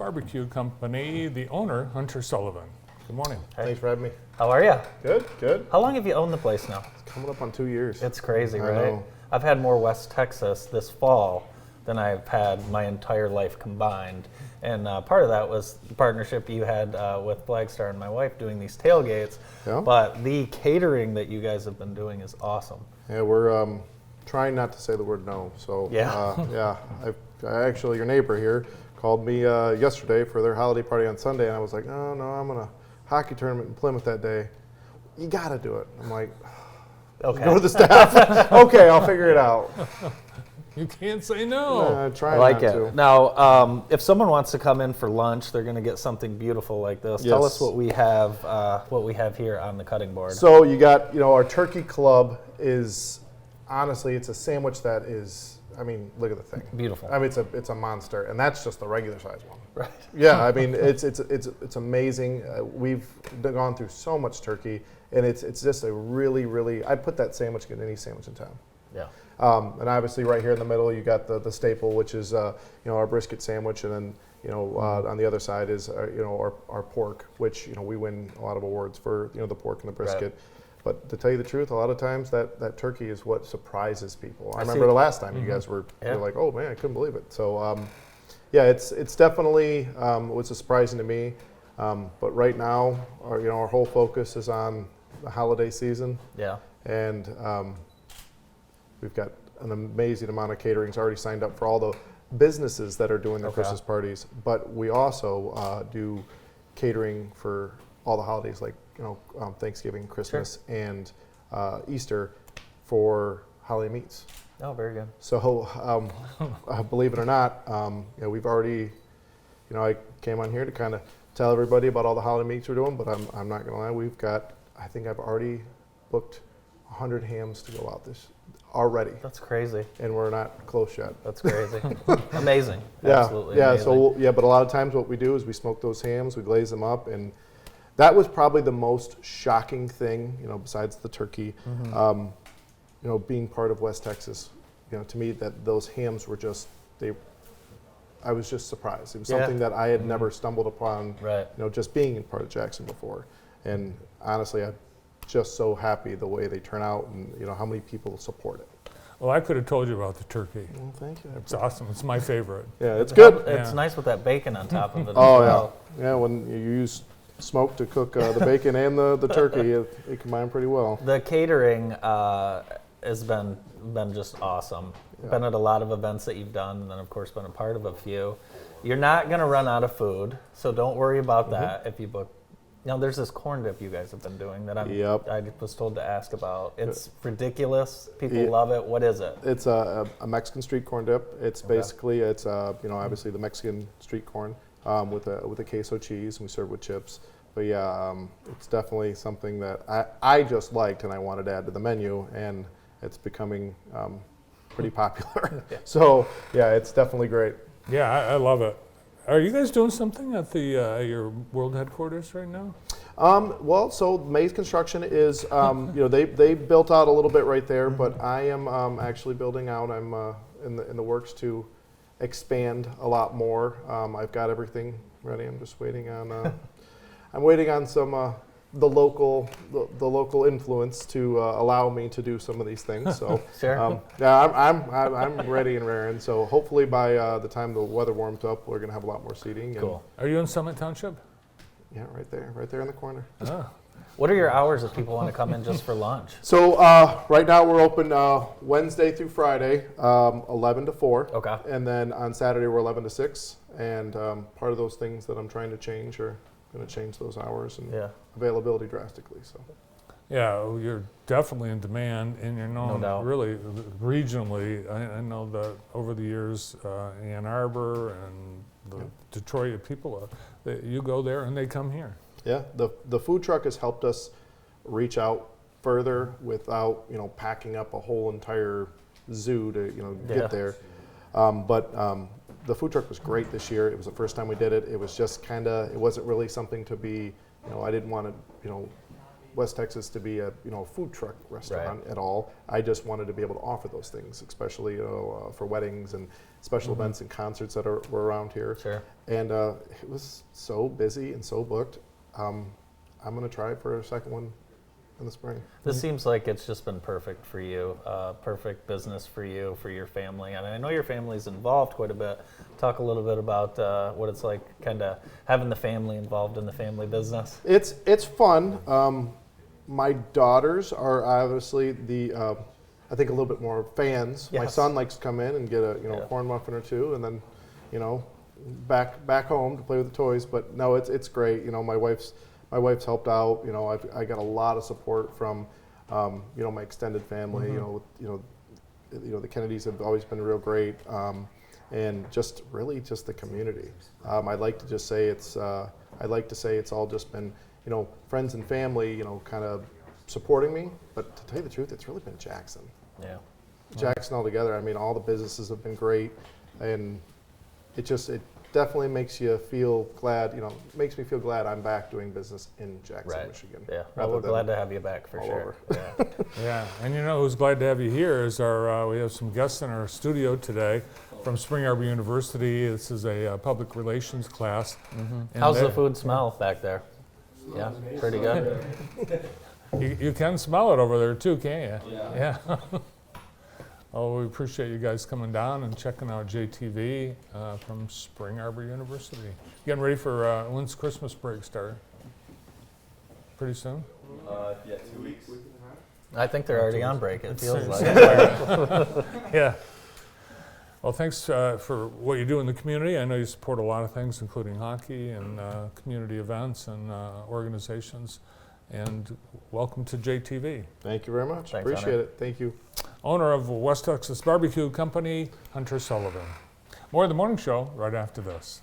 Barbecue Company, the owner, Hunter Sullivan. Good morning. Hey. Thanks for having me. How are you? Good, good. How long have you owned the place now? It's coming up on 2 years. It's crazy, I right? know. I've had more West Texas this fall than I've had my entire life combined. And part of that was the partnership you had with Flagstar and my wife doing these tailgates. Yeah. But the catering that you guys have been doing is awesome. Yeah, we're trying not to say the word no. So Yeah. I actually, your neighbor here called me yesterday for their holiday party on Sunday, and I was like, oh no, I'm in a hockey tournament in Plymouth that day. You got to do it. I'm like, Okay. go to the staff. Okay, I'll figure it out. You can't say no. Try I like not it. to. Now, if someone wants to come in for lunch, they're going to get something beautiful like this. Tell Yes. us what we have here on the cutting board. So you got, our turkey club is, honestly, it's a sandwich that is, look at the thing. Beautiful. It's a monster, and that's just the regular size one. Right. Yeah, it's amazing. We've gone through so much turkey, and it's just a really, really, I'd put that sandwich in any sandwich in town. Yeah. And obviously right here in the middle, you got the staple, which is, our brisket sandwich, and then, on the other side is, our pork, which, we win a lot of awards for, the pork and the brisket. Right. But to tell you the truth, a lot of times that turkey is what surprises people. I remember the last time you guys were like, oh man, I couldn't believe it. So, it's definitely what's surprising to me. But right now, our whole focus is on the holiday season. Yeah. And we've got an amazing amount of caterings already signed up for all the businesses that are doing their Christmas parties. But we also do catering for all the holidays, like Thanksgiving, Christmas, and Easter for holiday meats. Oh, very good. So believe it or not, we've already, I came on here to kind of tell everybody about all the holiday meats we're doing, but I'm not going to lie, I think I've already booked 100 hams to go out this already. That's crazy. And we're not close yet. That's crazy. Amazing. Yeah, Absolutely yeah. amazing. So but a lot of times what we do is we smoke those hams, we glaze them up, and that was probably the most shocking thing, besides the turkey. Being part of West Texas, to me that those hams were just I was just surprised. It was something that I had never stumbled upon. Right. Just being in part of Jackson before, and honestly, I'm just so happy the way they turn out, and how many people support it. Well, I could have told you about the turkey. Well, thank you. It's awesome. It's my favorite. Yeah, it's good. It's nice with that bacon on top of it. Oh as well. yeah, when you use smoke to cook the bacon and the turkey, it combine pretty well. The catering has been just awesome. Yeah. Been at a lot of events that you've done, and then of course been a part of a few. You're not going to run out of food, so don't worry about that if you book. There's this corn dip you guys have been doing that I was told to ask about. It's ridiculous. People love it. What is it? It's a Mexican street corn dip. It's basically obviously the Mexican street corn with a queso cheese, and we serve with chips. But it's definitely something that I just liked and I wanted to add to the menu, and it's becoming pretty popular. So it's definitely great. Yeah, I love it. Are you guys doing something at the your world headquarters right now? So Maze Construction is, they built out a little bit right there, but I am actually building out. I'm in the works to expand a lot more. I've got everything ready. I'm just waiting on. I'm waiting on some the local influence to allow me to do some of these things. So Sure. I'm ready and raring. So hopefully by the time the weather warms up, we're gonna have a lot more seating. Cool. Are you in Summit Township? Yeah, right there in the corner. Oh. What are your hours if people want to come in just for lunch? So right now we're open Wednesday through Friday, 11 to 4. Okay. And then on Saturday we're 11 to 6. And part of those things that I'm trying to change are going to change those hours and availability drastically. So. Yeah, you're definitely in demand, and you're known really regionally. I know that over the years, Ann Arbor and the Detroit people, you go there and they come here. Yeah, the food truck has helped us reach out further without packing up a whole entire zoo to get there. But the food truck was great this year. It was the first time we did it. It was just it wasn't really something to be, I didn't want to West Texas to be a food truck restaurant at all. I just wanted to be able to offer those things, especially for weddings and special events and concerts that were around here. Sure. And it was so busy and so booked. I'm going to try it for a second one in the spring. This seems like it's just been perfect for you, perfect business for you, for your family. And I know your family's involved quite a bit. Talk a little bit about what it's like kind of having the family involved in the family business. It's fun. My daughters are obviously I think a little bit more fans. Yes. My son likes to come in and get a corn muffin or two, and then back home to play with the toys. But no, it's great. My wife's helped out. I got a lot of support from my extended family. The Kennedys have always been real great, and just really just the community. I'd like to just say it's all just been friends and family kind of supporting me. But to tell you the truth, it's really been Jackson. Yeah. Jackson altogether. I mean, all the businesses have been great, and it definitely makes you feel glad. Makes me feel glad I'm back doing business in Jackson, Michigan. Yeah. Well, we're glad to have you back for sure. Yeah. Yeah, and who's glad to have you here is we have some guests in our studio today from Spring Arbor University. This is a public relations class. And how's the food smell back there? Yeah, pretty good. You can smell it over there too, can't you? Yeah. Oh, we appreciate you guys coming down and checking out JTV from Spring Arbor University. Getting ready for when's Christmas break start? Pretty soon? Yeah, 2 weeks. I think they're already on break, it feels like. Yeah. Well, thanks for what you do in the community. I know you support a lot of things, including hockey and community events and organizations. And welcome to JTV. Thank you very much. Thanks, Appreciate Hunter. it. Thank you. Owner of West Texas BBQ Company, Hunter Sullivan. More of the morning show right after this.